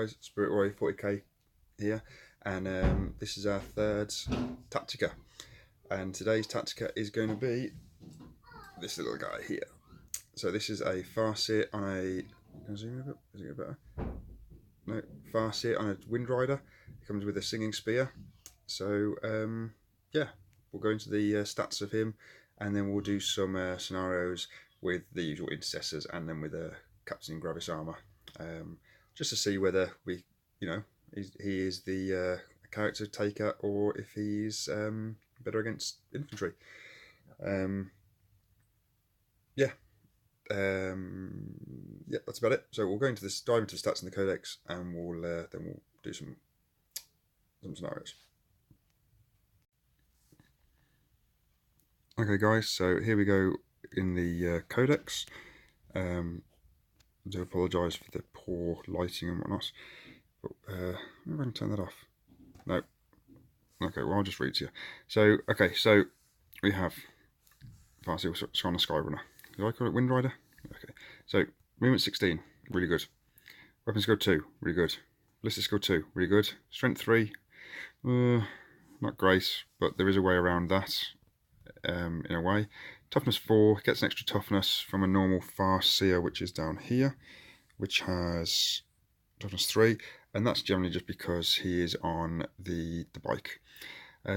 guys, Spirit Warrior 40k here, and this is our third Tactica, and today's Tactica is going to be this little guy here. So this is a Farseer on a, can I zoom in a bit? Is it better? No, Farseer on a Wind Rider. It comes with a singing spear. So yeah, we'll go into the stats of him, and then we'll do some scenarios with the usual intercessors, and then with a Captain in Gravis armor. Just to see whether he is the character taker, or if he's better against infantry. Yeah, that's about it. So we'll go into this, dive into the stats and the codex, and we'll do some scenarios. Okay, guys. So here we go in the codex. I do apologise for the poor lighting and whatnot, but maybe I can turn that off. No. Okay, well, I'll just read to you. So, okay, so we have Farseer Skyrunner. Did I call it Wind Rider? Okay, so movement 16, really good. Weapon skill 2, really good. Ballistic skill 2, really good. Strength 3, not great, but there is a way around that, in a way. Toughness 4, gets an extra toughness from a normal Farseer, which is down here, which has toughness 3, and that's generally just because he is on the bike.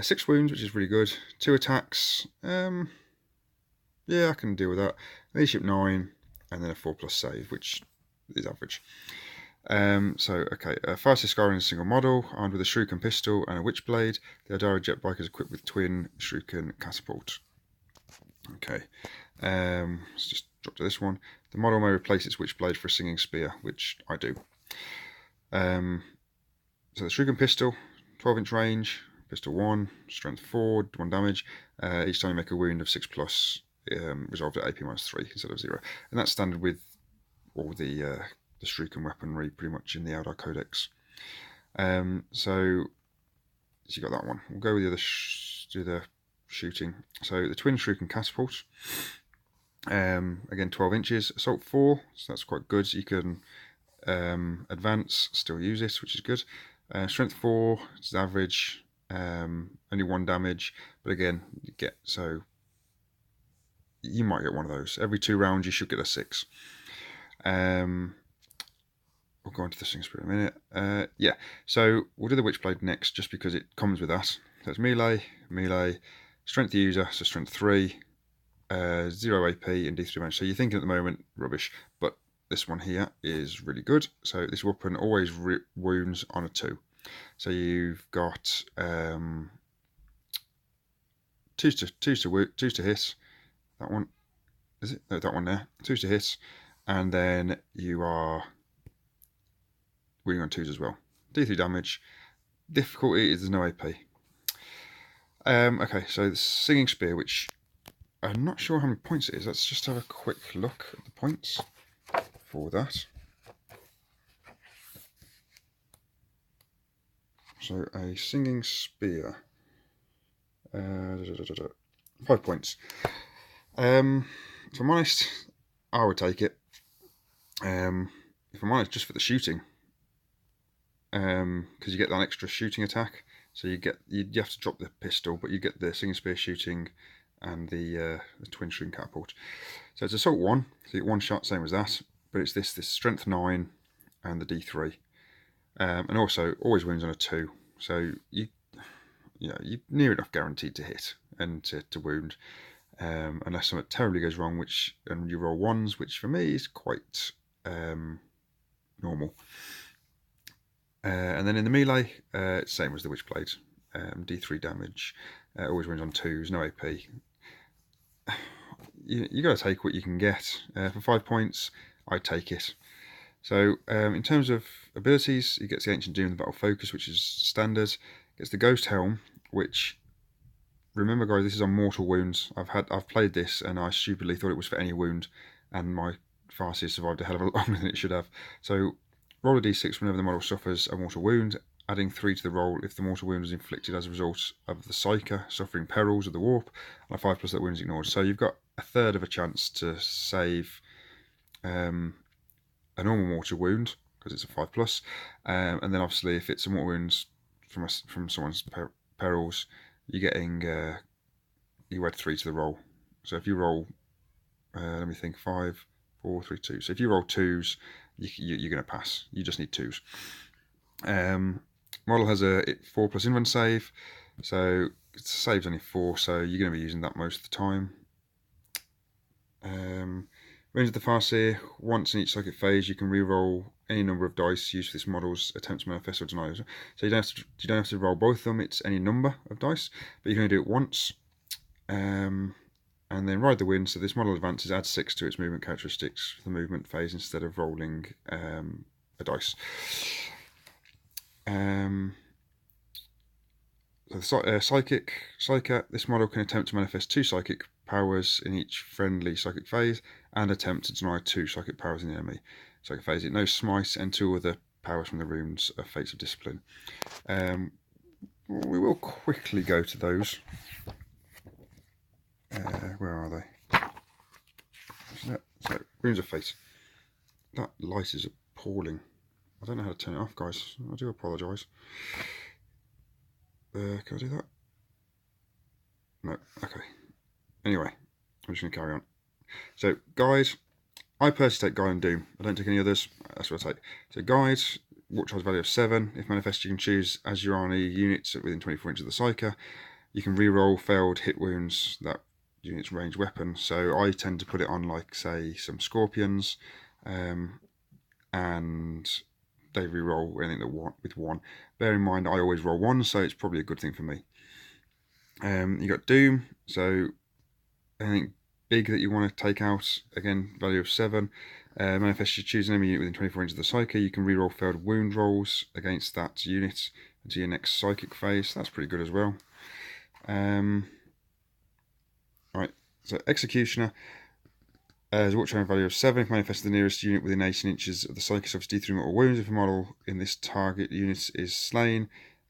6 wounds, which is really good. 2 attacks, yeah, I can deal with that. Leadership 9, and then a 4+ save, which is average. So, okay, Farseer Skyrunner is a single model, armed with a shuriken pistol and a witchblade. The Eldar jet bike is equipped with twin shuriken catapult. Okay, let's just drop to this one. The model may replace its witchblade for a singing spear, which I do. So the shuriken pistol, 12-inch range, pistol 1, strength 4, 1 damage. Each time you make a wound of 6+, resolved at AP -3 instead of 0. And that's standard with all the shuriken weaponry pretty much in the Eldar Codex. So you got that one. We'll go with the other do the shooting. So the twin shuriken catapult, again 12 inches, assault 4, so that's quite good. You can advance, still use it, which is good. Strength 4, it's average, only 1 damage, but again, you might get one of those. Every 2 rounds you should get a 6. We'll go into the singing spear in a minute. Yeah, so we'll do the witchblade next, just because it comes with that. So it's melee, strength user, so strength 3, 0 AP and D3 damage. So you're thinking at the moment, rubbish, but this one here is really good. So this weapon always wounds on a 2. So you've got 2s to hit. That one, is it? No, that one there. 2s to hit, and then you are wounding on 2s as well. D3 damage. Difficulty is there's no AP. Okay, so the singing spear, which I'm not sure how many points it is. Let's just have a quick look at the points for that. So a singing spear, 5 points. If I'm honest, I would take it. If I'm honest, just for the shooting, because you get that extra shooting attack. So you have to drop the pistol, but you get the singing spear shooting and the twin shuriken catapult. So it's assault 1, so you get 1 shot, same as that, but it's this strength 9 and the D3, and also always wounds on a 2. So you're near enough guaranteed to hit and to wound, unless something terribly goes wrong, and you roll 1s, which for me is quite normal. And then in the melee, same as the witchblade, D3 damage, always wins on 2s, no AP. You got to take what you can get. For 5 points, I'd take it. So in terms of abilities, he gets the Ancient Doom and the Battle Focus, which is standard. Gets the Ghost Helm, which, remember guys, this is on mortal wounds. I've played this and I stupidly thought it was for any wound, and my Farseer survived a hell of a lot longer than it should have. So roll a d6 whenever the model suffers a mortal wound, adding 3 to the roll if the mortal wound is inflicted as a result of the Psyker suffering perils of the warp, and a 5+ that wound is ignored. So you've got a third of a chance to save a normal mortal wound, because it's a 5+. And then obviously if it's a mortal wounds from someone's perils, you're getting you add 3 to the roll. So if you roll, let me think, 5, 4, 3, 2. So if you roll 2s, you're going to pass. You just need 2s. Model has a 4+ invuln save, so its save's only 4, so you're going to be using that most of the time. Range of the Farseer, once in each psychic phase, you can re-roll any number of dice used for this model's attempt to manifest or deny. So you don't have to roll both of them. It's any number of dice, but you can only do it once. And then ride the wind. So this model advances, adds 6 to its movement characteristics for the movement phase instead of rolling a dice. So the Psyker, this model can attempt to manifest 2 psychic powers in each friendly psychic phase and attempt to deny 2 psychic powers in the enemy psychic phase. It knows Smite and 2 other powers from the runes of Fates of Discipline. We will quickly go to those. Where are they? So, runes of Fate. That light is appalling. I don't know how to turn it off, guys. I do apologise. Can I do that? No. Okay. Anyway, I'm just going to carry on. So, guides. I personally take Guide and Doom. I don't take any others. That's what I take. So, guides. Watch charge value of 7. If manifested, you can choose Azurani units within 24 inches of the Psyker. You can re-roll failed hit wounds that unit's ranged weapon. So I tend to put it on, like, say, some Scorpions, and they re-roll anything that with 1. Bear in mind, I always roll 1, so it's probably a good thing for me. You got Doom, so anything big that you want to take out, again, value of 7. Manifest, you choose an enemy unit within 24 inches of the Psyker. You can re-roll failed wound rolls against that unit until your next psychic phase. That's pretty good as well. Right, so Executioner has a watch time value of 7. If manifested, the nearest unit within 18 inches of the Psychic suffers D3 mortal wounds. If a model in this target unit is slain,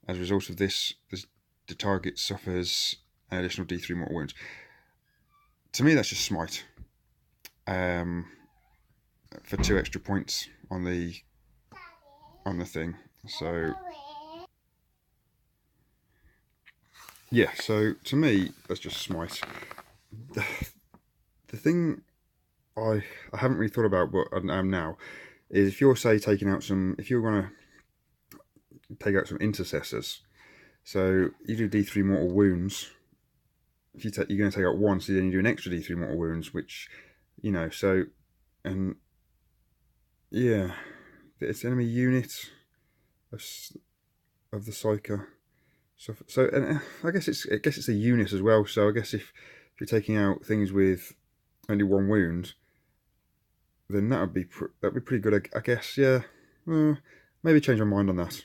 as a result of this, the target suffers an additional D3 mortal wounds. To me, that's just Smite. For 2 extra points on the thing. So yeah, so to me, that's just Smite. The thing I haven't really thought about, but I am now, is if you're, say, taking out some, if you're going to take out some intercessors, so you do D3 mortal wounds. If you're going to take out 1, so then you do an extra D3 mortal wounds, which, you know, so, and yeah, it's enemy unit of the Psyker. So and I guess it's a unit as well. So I guess if you're taking out things with only 1 wound, then that'd be pretty good, I guess. Yeah, maybe change my mind on that.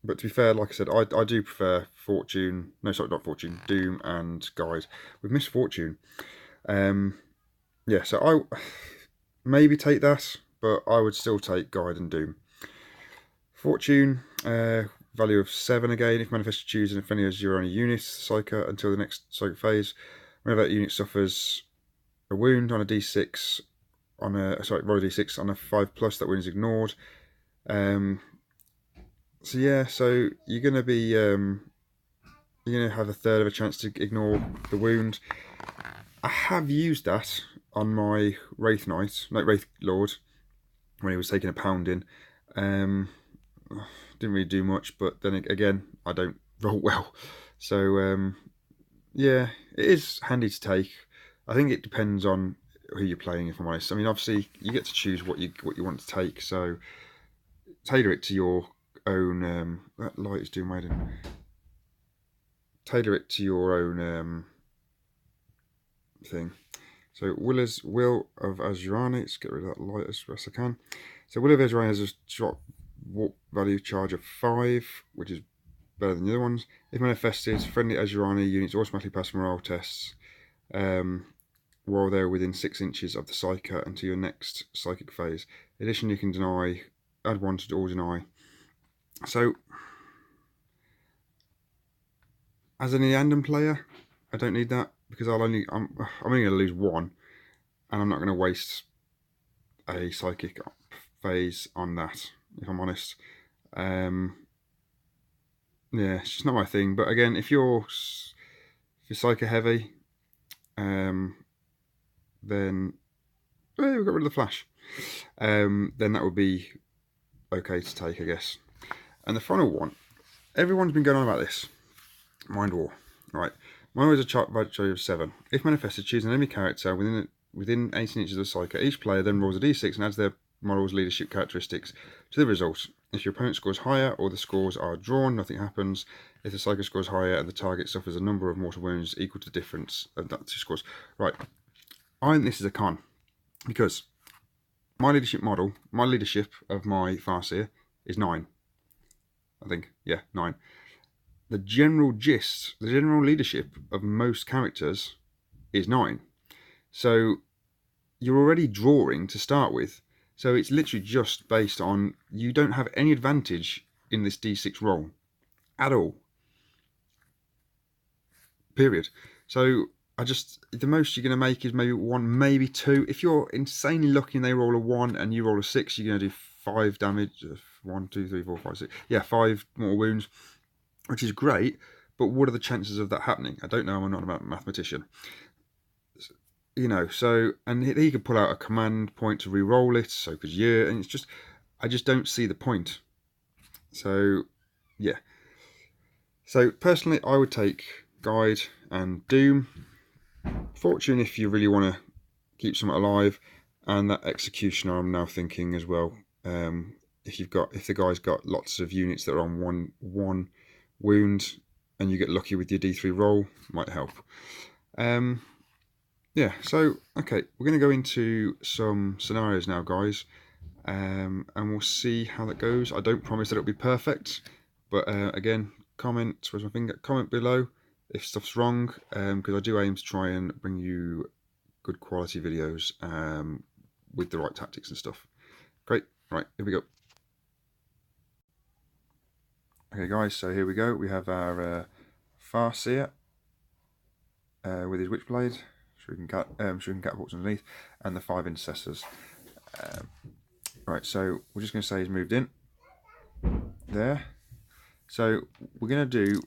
But to be fair, like I said, I do prefer Fortune. No, sorry, not Fortune. Doom and Guide. We've missed Fortune. Yeah, so I maybe take that, but I would still take Guide and Doom. Fortune, value of 7 again. If manifested, choose an offender as your only unit, Psyker, until the next Psychic phase. Whenever that unit suffers a wound on a D6, roll a D6 on a 5+, that wound is ignored. So yeah, so you're gonna be you're gonna have a third of a chance to ignore the wound. I have used that on my Wraith Lord, when he was taking a pounding. Didn't really do much, but then again, I don't roll well. So yeah, it is handy to take. I think it depends on who you're playing, if I'm honest. I mean, obviously, you get to choose what you want to take, so tailor it to your own. That light is doing my head in. Tailor it to your own thing. So Will of Azurani. Let's get rid of that light as best I can. So Will of Azurani has a drop warp value charge of 5, which is better than the other ones. If manifested, friendly Azurani units automatically pass morale tests while they're within 6 inches of the Psyker until your next psychic phase. In addition, you can add 1 to all deny. So, as an Eandam player, I don't need that, because I'm only going to lose 1, and I'm not going to waste a psychic phase on that, if I'm honest. Yeah, it's just not my thing. But again, if you're Psycho heavy, then we've got rid of the flash. Then that would be okay to take, I guess. And the final one, everyone's been going on about this. Mind War. Right. Mind War is a value of 7. If manifested, choose an enemy character within 18 inches of the Psycho. Each player then rolls a d6 and adds their model's leadership characteristics to the result. If your opponent scores higher or the scores are drawn, nothing happens. If the Psycho scores higher and the target suffers a number of mortal wounds equal to the difference of that two scores. Right. I think this is a con. Because my leadership of my Farseer is 9. I think. Yeah, 9. The general gist, the general leadership of most characters is 9. So you're already drawing to start with. So it's literally just based on, you don't have any advantage in this d6 roll at all. Period. So the most you're going to make is maybe 1, maybe 2. If you're insanely lucky and they roll a 1 and you roll a 6, you're going to do 5 damage. 1, 2, 3, 4, 5, 6. Yeah, 5 more wounds, which is great. But what are the chances of that happening? I don't know. I'm not a mathematician. You know, so, and he could pull out a command point to re-roll it, so could you, and it's just, I just don't see the point. So, yeah. So, personally, I would take Guide and Doom. Fortune if you really want to keep someone alive, and that Executioner I'm now thinking as well. If the guy's got lots of units that are on one wound, and you get lucky with your D3 roll, might help. Yeah, so, okay, we're going to go into some scenarios now, guys, and we'll see how that goes. I don't promise that it'll be perfect, but again, comment below if stuff's wrong, because I do aim to try and bring you good quality videos with the right tactics and stuff. Great, right, here we go. Okay, guys, so here we go. We have our Farseer with his Witchblade. Shuriken catapults underneath, and the 5 intercessors. Right, so we're just going to say he's moved in there. So we're going to do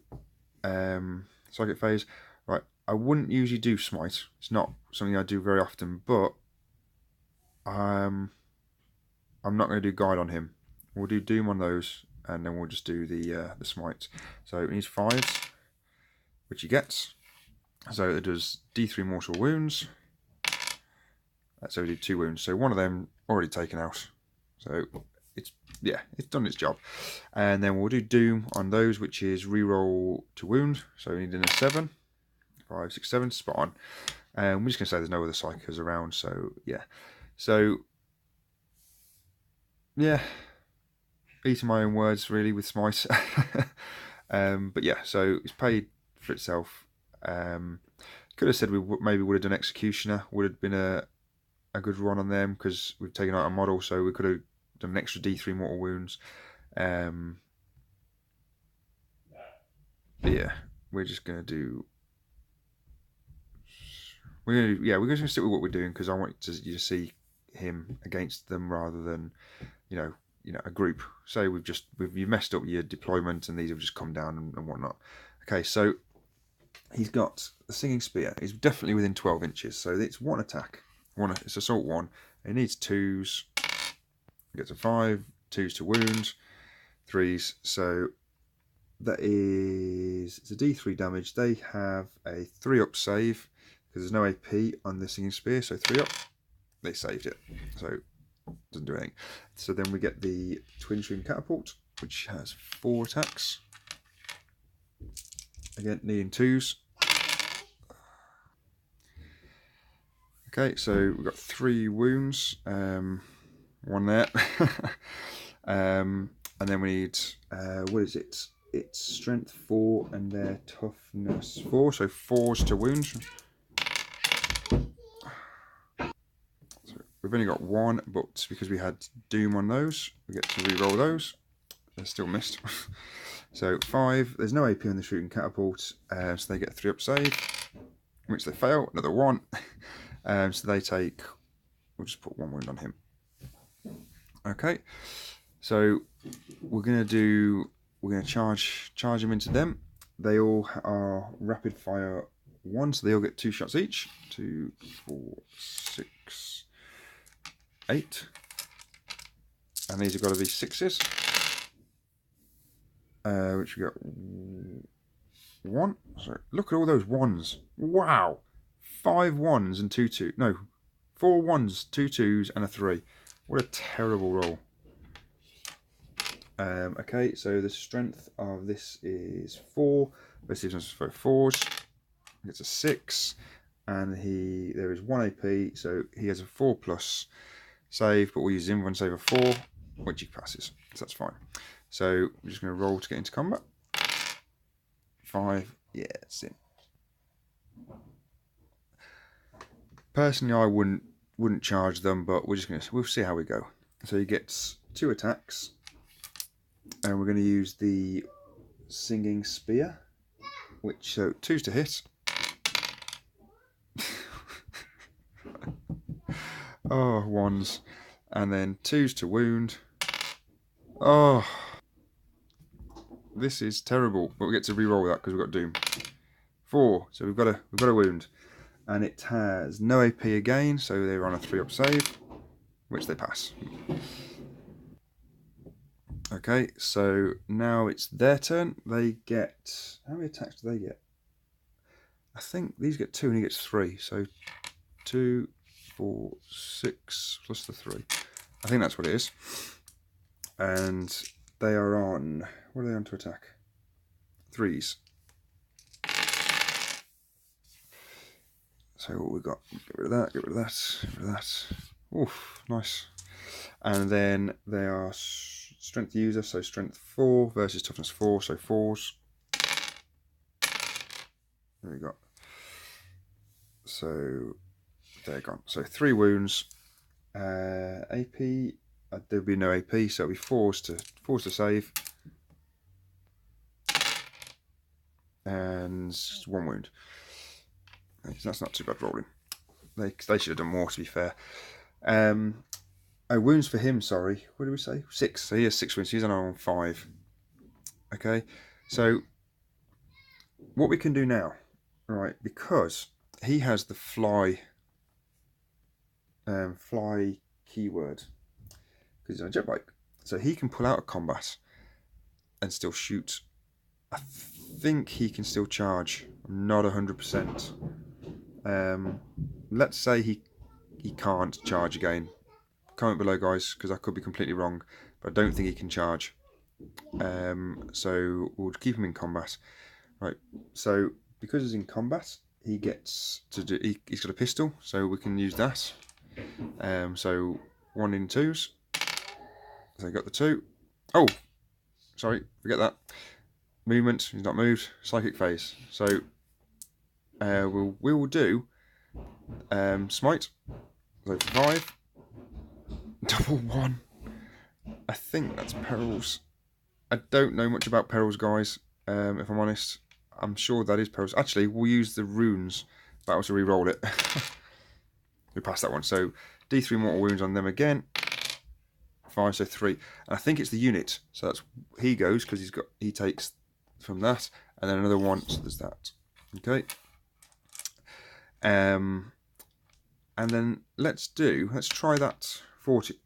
psychic phase. Right, I wouldn't usually do smite. It's not something I do very often, but I'm not going to do guide on him. We'll do doom on those, and then we'll just do the smite. So he needs 5s, which he gets. So it does D3 mortal wounds. So we did 2 wounds. So one of them already taken out. So it's done its job. And then we'll do Doom on those, which is reroll to wound. So we need in a 7. 5, 6, 7, spot on. And we're just gonna say there's no other psychos around, so yeah. So yeah. Eating my own words really with smite. But yeah, so it's paid for itself. Could have said we maybe would have done Executioner, would have been a good run on them because we've taken out a model, so we could have done an extra D3 mortal wounds. But yeah, we're just gonna do. We're gonna stick with what we're doing because I want you to see him against them rather than you know a group. Say you've messed up your deployment and these have just come down and whatnot. Okay, so he's got the Singing Spear. He's definitely within 12 inches, so it's 1 attack. It's assault 1. It needs 2s. It gets a 5, 2s to wound, 3s. So that is, it's a D3 damage. They have a 3-up save because there's no AP on the Singing Spear, so 3-up. They saved it, so it doesn't do anything. So then we get the Twin Shuriken Catapult, which has 4 attacks. Again, needing 2s. Okay, so we've got 3 wounds, 1 there. And then we need, what is it? It's strength 4 and their toughness 4, so 4s to wound. So we've only got 1, but because we had Doom on those, we get to re-roll those. They're still missed. So 5, there's no AP on the Shuriken Catapult, so they get a 3-up save, which they fail, another 1. So they take, we'll just put 1 wound on him. Okay, so we're gonna charge them into them. They all are rapid fire 1, so they all get 2 shots each. 2, 4, 6, 8, and these have got to be 6s. Which we got 1. So look at all those 1s. Wow, 5 1s and 2 2. No, 4 1s, 2 2s, and a 3. What a terrible roll. Okay, so the strength of this is 4. Let's see if it's for 4s. It's a 6, and there is 1 AP, so he has a 4+ save, but we'll use him one save of 4, which he passes, so that's fine. So we're just going to roll to get into combat. 5, yeah, it's in. Personally, I wouldn't charge them, but we'll see how we go. So he gets 2 attacks, and we're going to use the Singing Spear, which 2's to hit. Oh, 1s, and then 2's to wound. Oh, this is terrible, but we get to re-roll that because we've got Doom. 4, so we've got a wound, and it has no AP again, so they're on a 3-up save, which they pass. Okay, so now it's their turn. They get, how many attacks do they get? I think these get 2 and he gets 3, so 2, 4, 6 plus the 3. I think that's what it is. And they are on, what are they on to attack? 3s. So what we got? Get rid of that, get rid of that, get rid of that. Oof, nice. And then they are strength user, so strength 4 versus toughness 4, so 4s. There we go. So they're gone. So 3 wounds. AP, there'll be no AP, so it'll be 4s to save. And 1 wound. That's not too bad rolling. They should have done more, to be fair. Oh, wounds for him, sorry. What did we say? 6. So he has 6 wounds. He's on 5. Okay. So what we can do now, right, because he has the fly keyword, because he's on a jet bike. So he can pull out of combat and still shoot. I think he can still charge. I'm not 100%. Let's say he can't charge again. Comment below, guys, because I could be completely wrong, but I don't think he can charge. So we'll keep him in combat. Right, so because he's in combat, he gets to do, he's got a pistol, so we can use that. So 1 in 2s. So he got the 2. Oh, sorry, forget that. Movement, he's not moved. Psychic phase. So we will do smite. So 5. Double 1. I think that's perils. I don't know much about perils, guys. If I'm honest, I'm sure that is perils. Actually, we'll use the runes battle to re-roll it. We passed that one. So D3 mortal wounds on them again. 5, so 3. And I think it's the unit. So that's he goes because he takes from that, and then another 1. So there's that. Okay. And then let's try that 40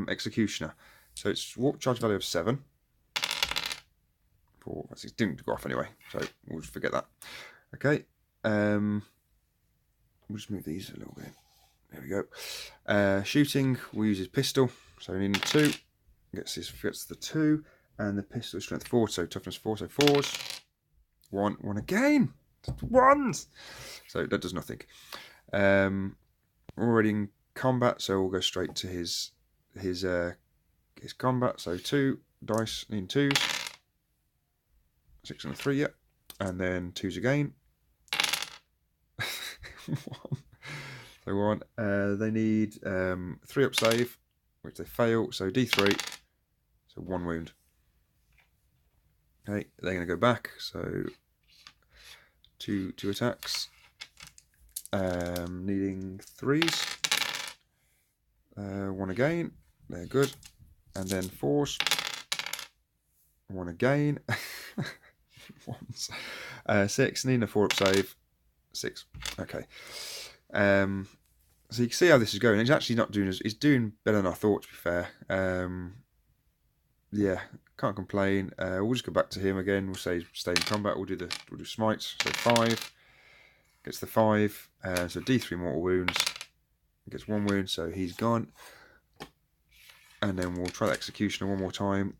executioner. So it's warp charge value of 7. 4, it didn't go off anyway, so we'll just forget that. Okay. We'll just move these a little bit. There we go. Shooting, we'll use his pistol. So we need 2. Gets the 2, and the pistol is strength 4, so toughness 4, so 4s. 1 again. 1s. So that does nothing. We're already in combat, so we'll go straight to his combat. So 2 dice in 2s. 6 and a 3, yep. And then 2s again. 1. So 1. They need 3-up save, which they fail. So D3. So 1 wound. Okay, they're going to go back. So 2 attacks. Needing 3s. 1 again. They're good. And then 4s. 1 again. Once. 6. Needing a 4-up save. 6. Okay. So you can see how this is going. He's actually not doing as... He's doing better than I thought, to be fair. Yeah, can't complain. We'll just go back to him again. We'll say stay in combat. We'll do smites. So 5. Gets the 5. So D3 mortal wounds. Gets 1 wound, so he's gone. And then we'll try the executioner one more time.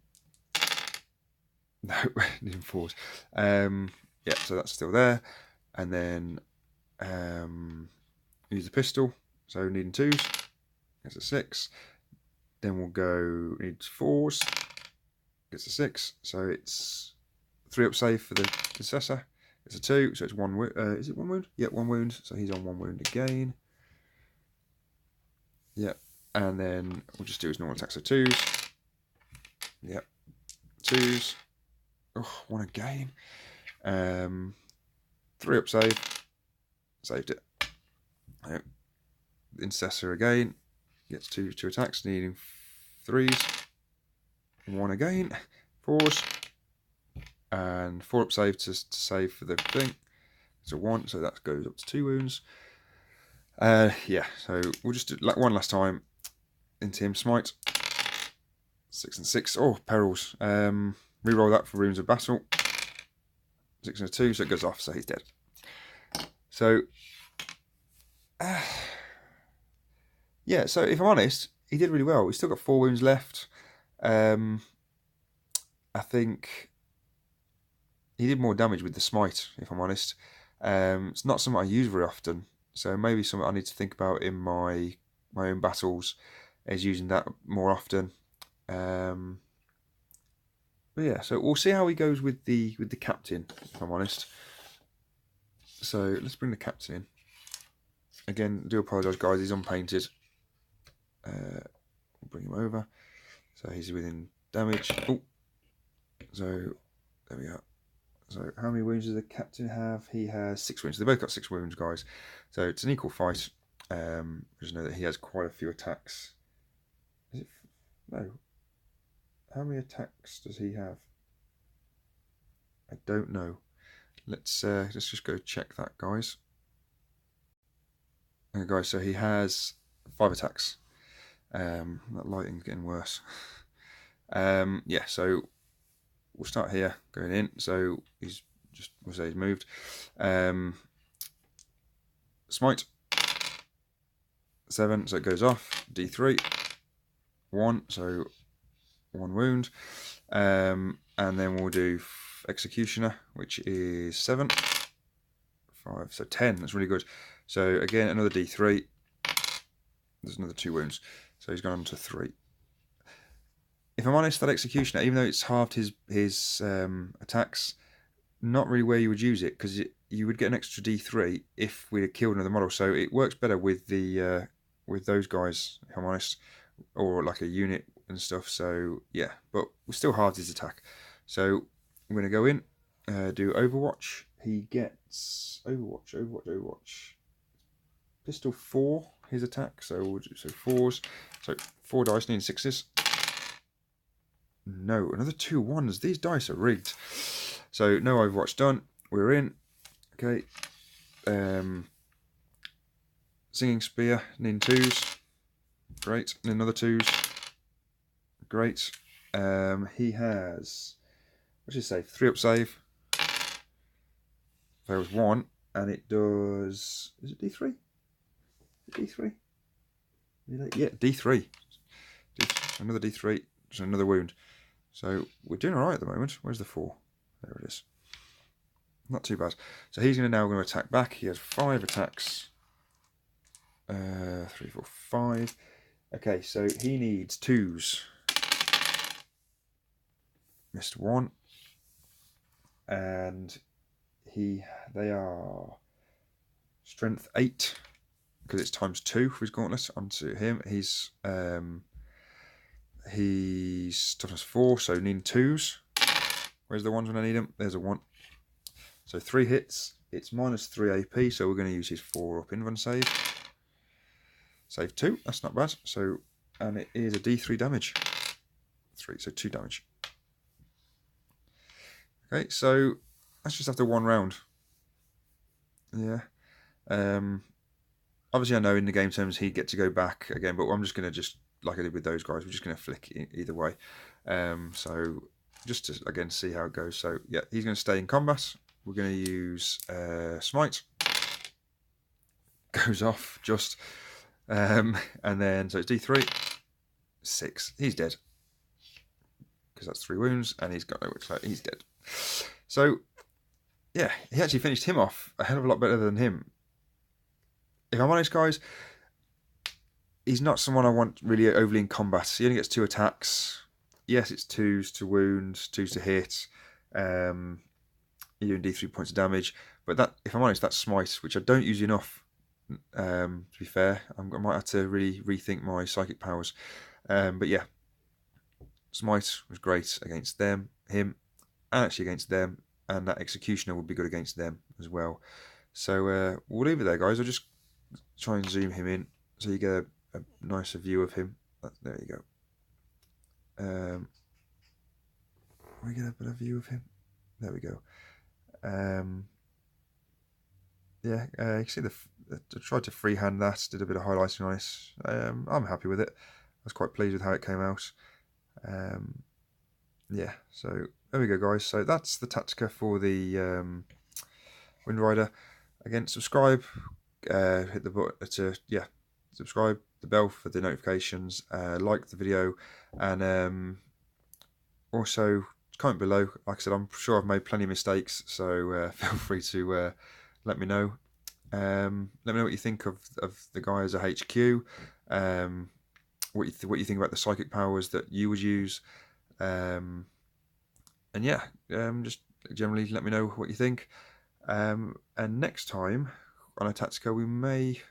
No, didn't force. Yeah, so that's still there. And then use the pistol. So needing 2s. Gets a 6. Then we'll go needs 4s. Gets a 6. So it's 3-up save for the successor. It's a 2, so it's 1 wound. Is it 1 wound? Yeah, 1 wound. So he's on 1 wound again. Yep. And then we'll just do his normal attack. So 2s. Yep. 2s. Oh, 1 again. 3-up save. Saved it. Yep. Intercessor again. Gets 2 attacks, needing 3s. 1 again. 4s. And 4-up save to save for the thing. So 1, so that goes up to 2 wounds. Yeah, so we'll just do like 1 last time. Into him, smite. 6 and 6. Oh, perils. Reroll that for runes of battle. 6 and a 2, so it goes off, so he's dead. So, yeah, so if I'm honest, he did really well. He's still got 4 wounds left. I think he did more damage with the smite, if I'm honest. It's not something I use very often, so maybe something I need to think about in my own battles is using that more often. But yeah, so we'll see how he goes with the captain, if I'm honest. So let's bring the captain in. Again, do apologise, guys. He's unpainted. We'll bring him over. So he's within damage. Oh, so there we are. So how many wounds does the captain have? He has 6 wounds. They both got 6 wounds, guys. So it's an equal fight. Just know that he has quite a few attacks. Is it? No. How many attacks does he have? I don't know. Let's just go check that, guys. Okay, guys, so he has 5 attacks. That lighting's getting worse. Yeah, so we'll start here, going in. So he's just, we'll say he's moved. Smite. 7, so it goes off. D3. 1, so 1 wound. And then we'll do executioner, which is 7. 5, so 10. That's really good. So again, another D3. There's another 2 wounds. So he's gone on to 3. If I'm honest, that executioner, even though it's halved his attacks, not really where you would use it, because you would get an extra D3 if we had killed another model. So it works better with the with those guys, if I'm honest, or like a unit and stuff. So yeah, but we still halved his attack. So I'm going to go in, do Overwatch. He gets Overwatch. Pistol 4, his attack. So we'll do 4s. So 4 dice, needing 6s. No, another 2 1s. These dice are rigged. So no Overwatch done. We're in. Okay. Singing Spear, needing 2s. Great. And another 2s. Great. He has, what's his save? 3-up save. Fails 1, and it does. Is it D3? D3? Yeah, D3. Another D3. So another wound. So we're doing alright at the moment. Where's the 4? There it is. Not too bad. So he's now going to attack back. He has 5 attacks. 3, 4, 5. Okay, so he needs 2s. Missed 1. And they are strength 8, because it's ×2 for his gauntlet onto him. He's toughness 4, so needing 2s. Where's the ones when I need them? There's a 1. So 3 hits. It's -3 AP, so we're going to use his 4-up invuln save. Save 2. That's not bad. So and it is a D3 damage. 3, so 2 damage. Okay, so that's just after 1 round. Yeah. Obviously, I know in the game terms he'd get to go back again, but I'm just going to like I did with those guys, we're just going to flick either way. So just to, again, see how it goes. So, yeah, he's going to stay in combat. We're going to use Smite. Goes off, just. And then, so it's D3. 6. He's dead. Because that's 3 wounds, and he's got no wounds, so he's dead. So, yeah, he actually finished him off a hell of a lot better than him. If I'm honest, guys, he's not someone I want really overly in combat. He only gets 2 attacks. Yes, it's 2s to wound, 2s to hit. You're doing D3 points of damage. But that, if I'm honest, that's Smite, which I don't use enough. To be fair, I might have to really rethink my psychic powers. But yeah, Smite was great against them, him, and actually against them. And that Executioner would be good against them as well. So we'll leave it there, guys. I'll just try and zoom him in so you get a nicer view of him. There you go. We get a better view of him. There we go. Yeah, you can see I tried to freehand that, did a bit of highlighting on it. I'm happy with it. I was quite pleased with how it came out. Yeah, so there we go, guys. So that's the Tactica for the Wind Rider. Again, subscribe, hit the button to subscribe, the bell for the notifications, like the video, and also comment below. Like I said, I'm sure I've made plenty of mistakes, so feel free to let me know. Let me know what you think of the guy as a HQ. What you think about the psychic powers that you would use. And yeah, just generally let me know what you think. And next time on a Tactica, we may,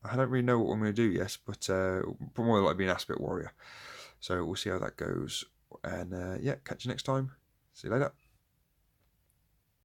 I don't really know what I'm going to do yet, but more likely be an Aspect Warrior. So we'll see how that goes. And yeah, catch you next time. See you later.